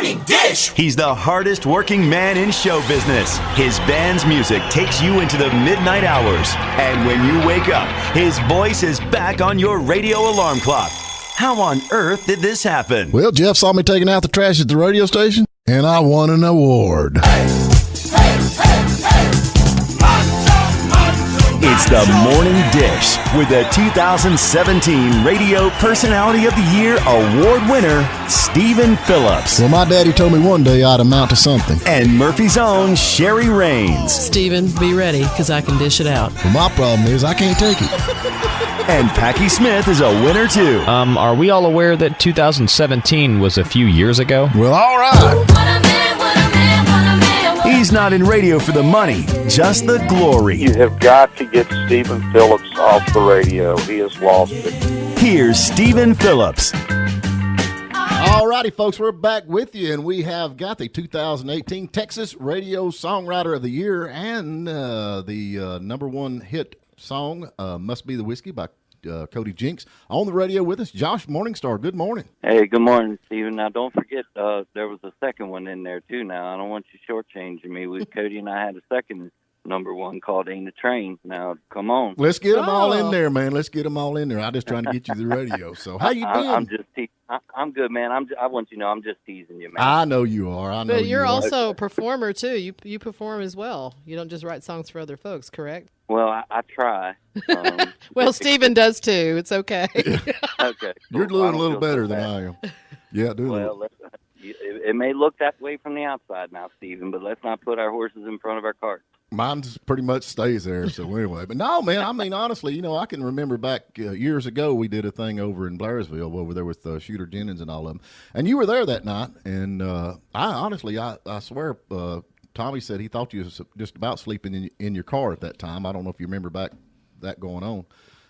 Morning Dish. He's the hardest working man in show business. His band's music takes you into the midnight hours. And when you wake up, his voice is back on your radio alarm clock. How on earth did this happen? Well, Jeff saw me taking out the trash at the radio station, and I won an award. It's the Morning Dish with the 2017 Radio Personality of the Year award winner, Stephen Phillips. Well, my daddy told me one day I'd amount to something. And Murphy's own Sherry Raines. Stephen, be ready, because I can dish it out. Well, my problem is I can't take it. And Packy Smith is a winner, too. Are we all aware that 2017 was a few years ago? Well, all right. He's not in radio for the money, just the glory. You have got to get Stephen Phillips off the radio. He has lost it. Here's Stephen Phillips. All righty, folks, we're back with you, and we have got the 2018 Texas Radio Songwriter of the Year and the number one hit song, Must Be the Whiskey by Cody Jinks. On the radio with us, Josh Morningstar. Good morning. Hey, good morning, Stephen. Now, don't forget, there was a second one in there, too. Now, I don't want you shortchanging me. Cody and I had a second number one called Ain't a Train. Now, come on. Let's get them all in there, man. Let's get them all in there. I'm just trying to get you the radio. So, how you been? I'm good, man. I want you to know I'm just teasing you, man. I know you are. I know But you're you also a performer, too. You perform as well. You don't just write songs for other folks, correct? Well, I try. Well, Stephen does, too. It's okay. Okay. You're doing a little better than I am. Yeah, doing well, it may look that way from the outside now, Stephen, but let's not put our horses in front of our carts. Mine pretty much stays there, so anyway. But no, man, I mean, honestly, I can remember back years ago we did a thing over in Blairsville over there with Shooter Jennings and all of them. And you were there that night, and I swear Tommy said he thought you was just about sleeping in your car at that time. I don't know if you remember back that going on.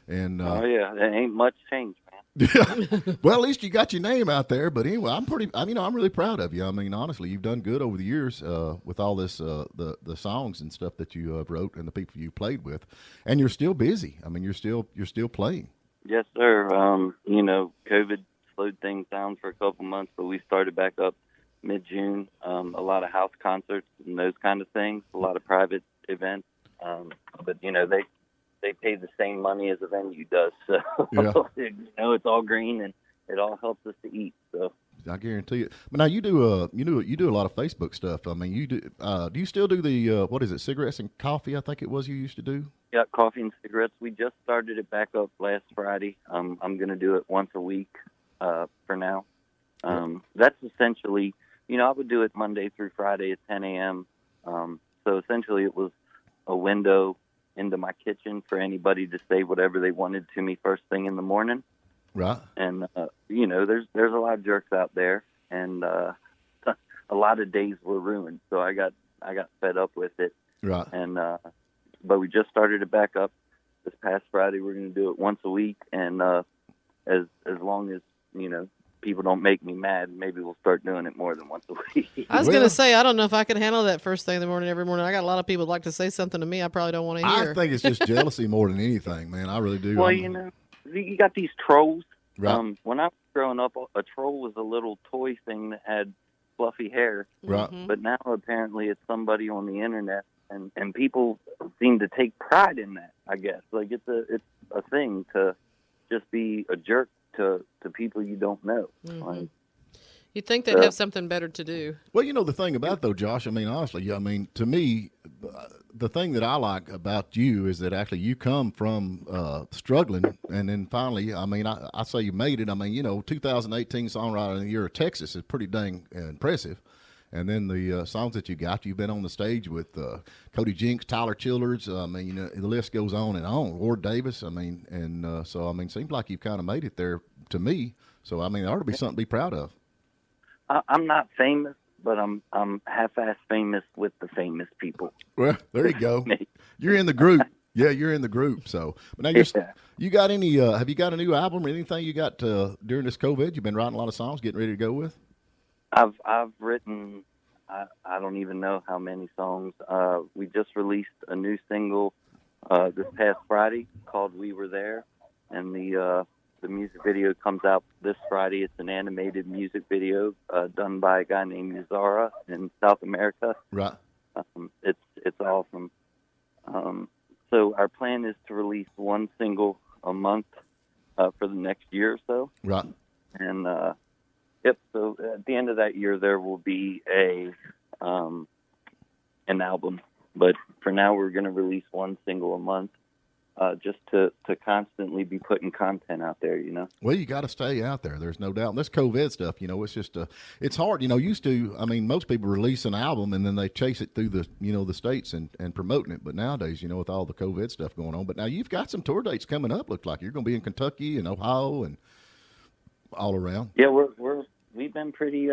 And oh, yeah, there ain't much change, man. Yeah. Well, at least you got your name out there. But anyway, I'm really proud of you. I mean, honestly, you've done good over the years with all this, the songs and stuff that you wrote and the people you played with, and you're still busy. I mean, you're still playing. Yes, sir. COVID slowed things down for a couple months, but we started back up mid-June. A lot of house concerts and those kind of things. A lot of private events. But they pay the same money as a venue does, so yeah. It's all green and it all helps us to eat. So I guarantee it. But now you do a lot of Facebook stuff. I mean, you do. Do you still do the what is it? Cigarettes and coffee? I think it was you used to do. Yeah, coffee and cigarettes. We just started it back up last Friday. I'm going to do it once a week for now. That's essentially, I would do it Monday through Friday at 10 a.m. So essentially, it was a window into my kitchen for anybody to say whatever they wanted to me first thing in the morning. Right. And, there's a lot of jerks out there, and a lot of days were ruined. So I got fed up with it. Right. And, but we just started it back up this past Friday. We're going to do it once a week. And, as long as, people don't make me mad, maybe we'll start doing it more than once a week. I was going to say, I don't know if I could handle that first thing in the morning every morning. I got a lot of people who like to say something to me I probably don't want to hear. I think it's just jealousy more than anything, man. I really do. Well, you got these trolls. Right. When I was growing up, a troll was a little toy thing that had fluffy hair. Right. But now apparently it's somebody on the internet, and people seem to take pride in that, I guess. Like it's a thing to just be a jerk to people you don't know. Mm-hmm. Like, You'd think they'd have something better to do. Well, the thing about it, though, Josh, I mean, honestly, to me, the thing that I like about you is that actually you come from struggling, and then finally, I mean, I say you made it. I mean, 2018 Songwriter of the Year of Texas is pretty dang impressive. And then the songs that you've been on the stage with Cody Jinks, Tyler Childers. I mean, the list goes on and on. Ward Davis. I mean, and so I mean, seems like you've kind of made it there to me. So I mean, there ought to be something to be proud of. I'm not famous, but I'm half-ass famous with the famous people. Well, there you go. You're in the group. Yeah, you're in the group. So, but now you got any? Have you got a new album or anything you got during this COVID? You've been writing a lot of songs, getting ready to go with. I've written, I don't even know how many songs. We just released a new single this past Friday called "We Were There," and the The music video comes out this Friday. It's an animated music video done by a guy named Yazara in South America. Right. It's awesome. So our plan is to release one single a month for the next year or so. Right. And so at the end of that year, there will be an album. But for now, we're going to release one single a month. Just to constantly be putting content out there, Well, you got to stay out there. There's no doubt. And this COVID stuff, it's just it's hard. Used to, most people release an album and then they chase it through the, the states and promoting it. But nowadays, with all the COVID stuff going on. But now you've got some tour dates coming up. Looks like you're going to be in Kentucky and Ohio and all around. Yeah, we've been pretty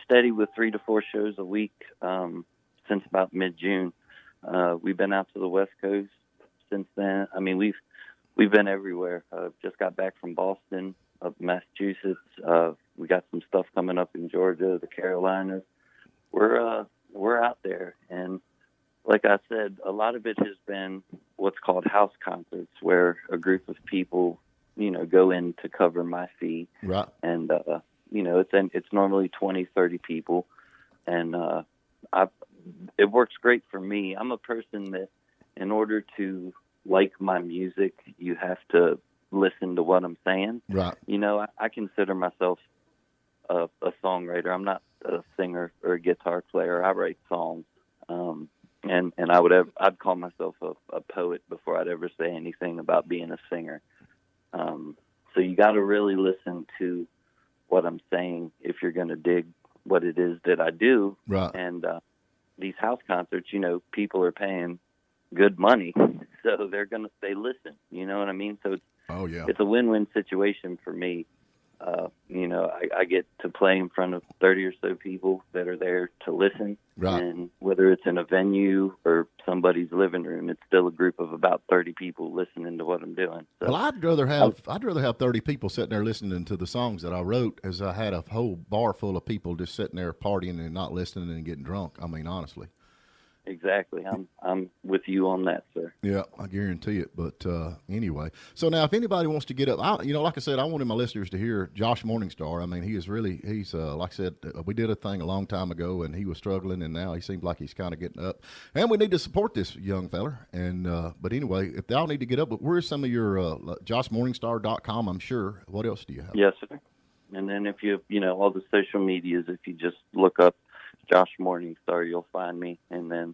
steady with 3 to 4 shows a week since about mid-June. We've been out to the West Coast since then. We've been everywhere. Just got back from Boston, up Massachusetts. We got some stuff coming up in Georgia, the Carolinas. We're out there, and like I said, a lot of it has been what's called house concerts, where a group of people, go in to cover my fee. Right. And it's normally 20, 30 people, and it works great for me. I'm a person that, in order to like my music, you have to listen to what I'm saying. Right. I consider myself a songwriter. I'm not a singer or a guitar player. I write songs. And I'd call myself a poet before I'd ever say anything about being a singer. So you got to really listen to what I'm saying if you're going to dig what it is that I do. Right. And these house concerts, people are paying good money, so they listen. You know what I mean? So it's a win-win situation for me. I get to play in front of 30 or so people that are there to listen. Right. And whether it's in a venue or somebody's living room, it's still a group of about 30 people listening to what I'm doing. So, well, I'd rather have 30 people sitting there listening to the songs that I wrote as I had a whole bar full of people just sitting there partying and not listening and getting drunk. Honestly. Exactly. I'm with you on that, sir. Yeah, I guarantee it. But anyway, so now if anybody wants to get up, like I said, I wanted my listeners to hear Josh Morningstar. He's like I said, we did a thing a long time ago, and he was struggling, and now he seems like he's kind of getting up. And we need to support this young feller. And but anyway, if y'all need to get up, but where's some of your joshmorningstar.com? I'm sure. What else do you have? Yes, sir. And then if you all the social medias, if you just look up Josh Morningstar, you'll find me. And then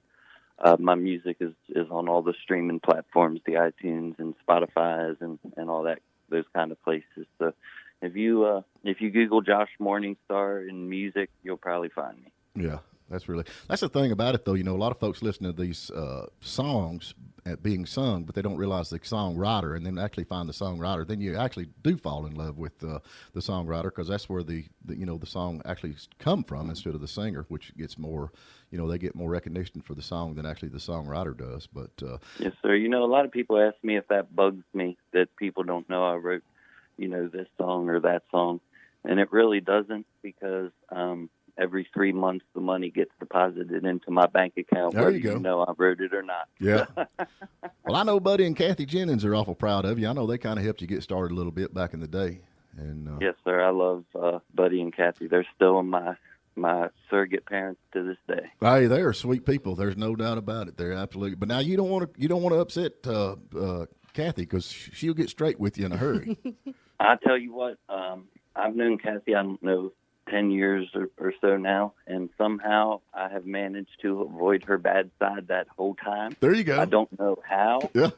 my music is on all the streaming platforms, the iTunes and Spotify's and all that, those kind of places. So if you Google Josh Morningstar in music, you'll probably find me. Yeah, that's the thing about it, though. A lot of folks listen to these songs being sung, but they don't realize the songwriter, and then actually find the songwriter. Then you actually do fall in love with the songwriter, because that's where the song actually come from instead of the singer, which gets more, they get more recognition for the song than actually the songwriter does. But yes, sir. A lot of people ask me if that bugs me that people don't know I wrote, this song or that song, and it really doesn't, because every 3 months the money gets deposited into my bank account, there whether you go. you know I wrote it or not. Yeah. Well, I know Buddy and Kathy Jennings are awful proud of you. I know they kind of helped you get started a little bit back in the day. And yes, sir. I love Buddy and Kathy. They're still my surrogate parents to this day. Hey, they are sweet people. There's no doubt about it. They're absolutely. But now you don't want to upset Kathy, because she'll get straight with you in a hurry. I tell you what, I've known Kathy, I don't know, 10 years or so now, and somehow I have managed to avoid her bad side that whole time. There you go. I don't know how. Yeah.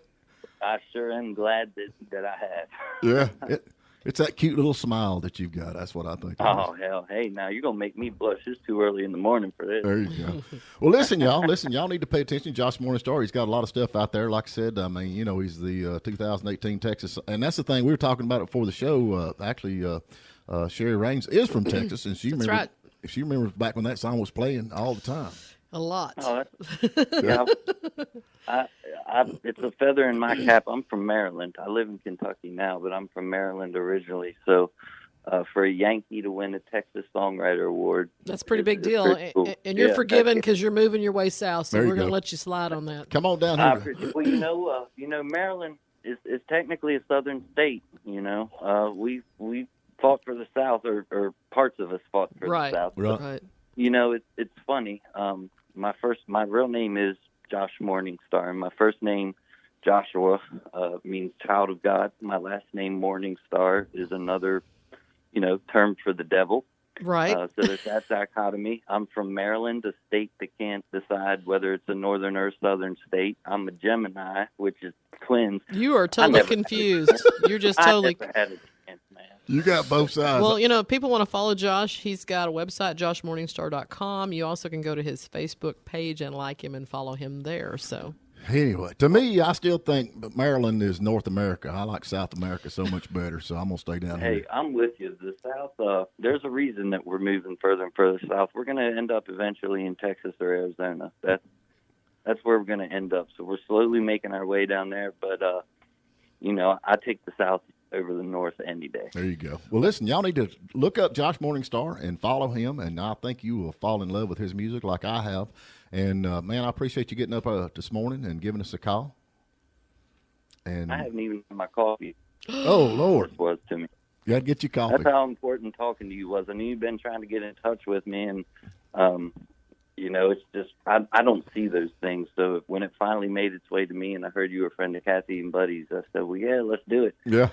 I sure am glad that I have. Yeah. It's that cute little smile that you've got. That's what I think. Oh, hell. Hey, now you're going to make me blush. It's too early in the morning for this. There you go. Well, listen, y'all need to pay attention. Josh Morningstar, he's got a lot of stuff out there. Like I said, he's the 2018 Texas. And that's the thing. We were talking about it before the show. Sherry Raines is from Texas, and she remembers back when that song was playing all the time. A lot. Oh, yeah. It's a feather in my cap. I'm from Maryland. I live in Kentucky now, but I'm from Maryland originally. So for a Yankee to win a Texas Songwriter Award, that's a pretty big deal. Cool. And you're forgiven because you're moving your way south, so we're going to let you slide on that. Come on down here. Well, Maryland it's technically a southern state. You know, we fought for the South, or parts of us fought for the South. Right. You know, it's funny. My real name is Josh Morningstar, and my first name, Joshua, means child of God. My last name, Morningstar, is another, term for the devil. Right. So there's that dichotomy. I'm from Maryland, a state that can't decide whether it's a northern or southern state. I'm a Gemini, which is twins. You are totally confused. You're just totally. I never had a chance, man. You got both sides. Well, if people want to follow Josh, he's got a website, joshmorningstar.com. You also can go to his Facebook page and like him and follow him there. So anyway, to me, I still think Maryland is North America. I like South America so much better, so I'm going to stay down here. Hey, I'm with you. The South, there's a reason that we're moving further and further south. We're going to end up eventually in Texas or Arizona. That's where we're going to end up. So we're slowly making our way down there, but, I take the South over the North any day. There you go. Well, listen, y'all need to look up Josh Morningstar and follow him, and I think you will fall in love with his music like I have. And, man, I appreciate you getting up this morning and giving us a call. And I haven't even had my coffee. Oh, Lord. It was to me. You got to get your coffee. That's how important talking to you was. I knew you've been trying to get in touch with me, and, it's just I don't see those things. So when it finally made its way to me and I heard you were a friend of Kathy and Buddy's, I said, well, yeah, let's do it. Yeah.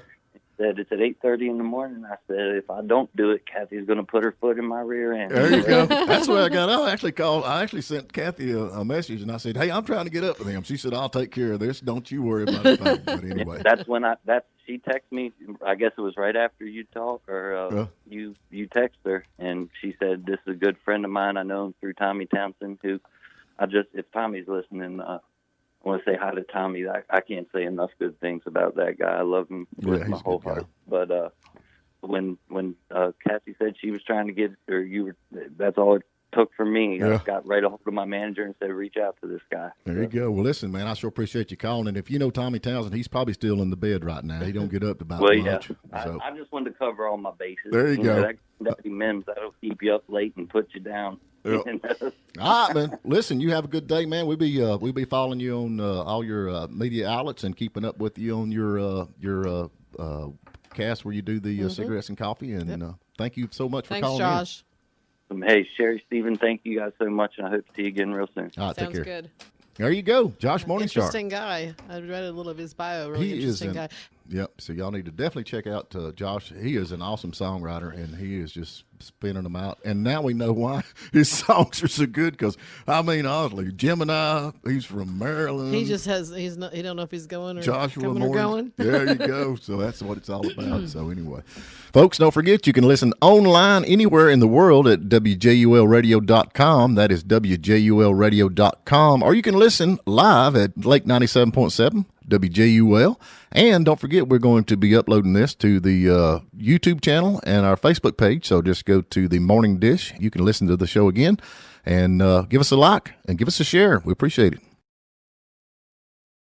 Said it's at 8:30 in the morning. I said, if I don't do it, Kathy's going to put her foot in my rear end. There you go. That's where I got. I actually sent Kathy a message, and I said, hey, I'm trying to get up with him. She said, I'll take care of this. Don't you worry about a thing. But anyway, she texted me. I guess it was right after you talked, or you text her, and she said, this is a good friend of mine. I know him through Tommy Townsend, who if Tommy's listening, I want to say hi to Tommy. I can't say enough good things about that guy. I love him with my whole heart. But when Kathy said she was trying to get, that's all it took for me. Yeah. I got right a hold of my manager and said, reach out to this guy. There you go. Well, listen, man, I sure appreciate you calling. And if you know Tommy Townsend, he's probably still in the bed right now. He don't get up about lunch. Yeah. So. I just wanted to cover all my bases. There you go. That Mims, that'll keep you up late and put you down. Yep. All right, man. Listen, you have a good day, man. We'll be following you on all your media outlets and keeping up with you on your cast where you do the cigarettes and coffee. And thank you so much for calling in. Thanks, Josh. Hey, Sherry, Stephen, thank you guys so much, and I hope to see you again real soon. All right, Sounds take care. good. There you go, Josh Morningstar. Interesting guy. I read a little of his bio. Really interesting guy. Yep. So y'all need to definitely check out Josh. He is an awesome songwriter, and he is just spinning them out. And now we know why his songs are so good. Because honestly, Gemini. He's from Maryland. He just has. He don't know if he's going or Joshua coming or going. There you go. So that's what it's all about. So anyway, folks, don't forget you can listen online anywhere in the world at WJULradio.com. That is WJULradio.com, or you can listen live at Lake 97.7. WJUL. And don't forget, we're going to be uploading this to the YouTube channel and our Facebook page. So just go to the Morning Dish. You can listen to the show again and give us a like and give us a share. We appreciate it.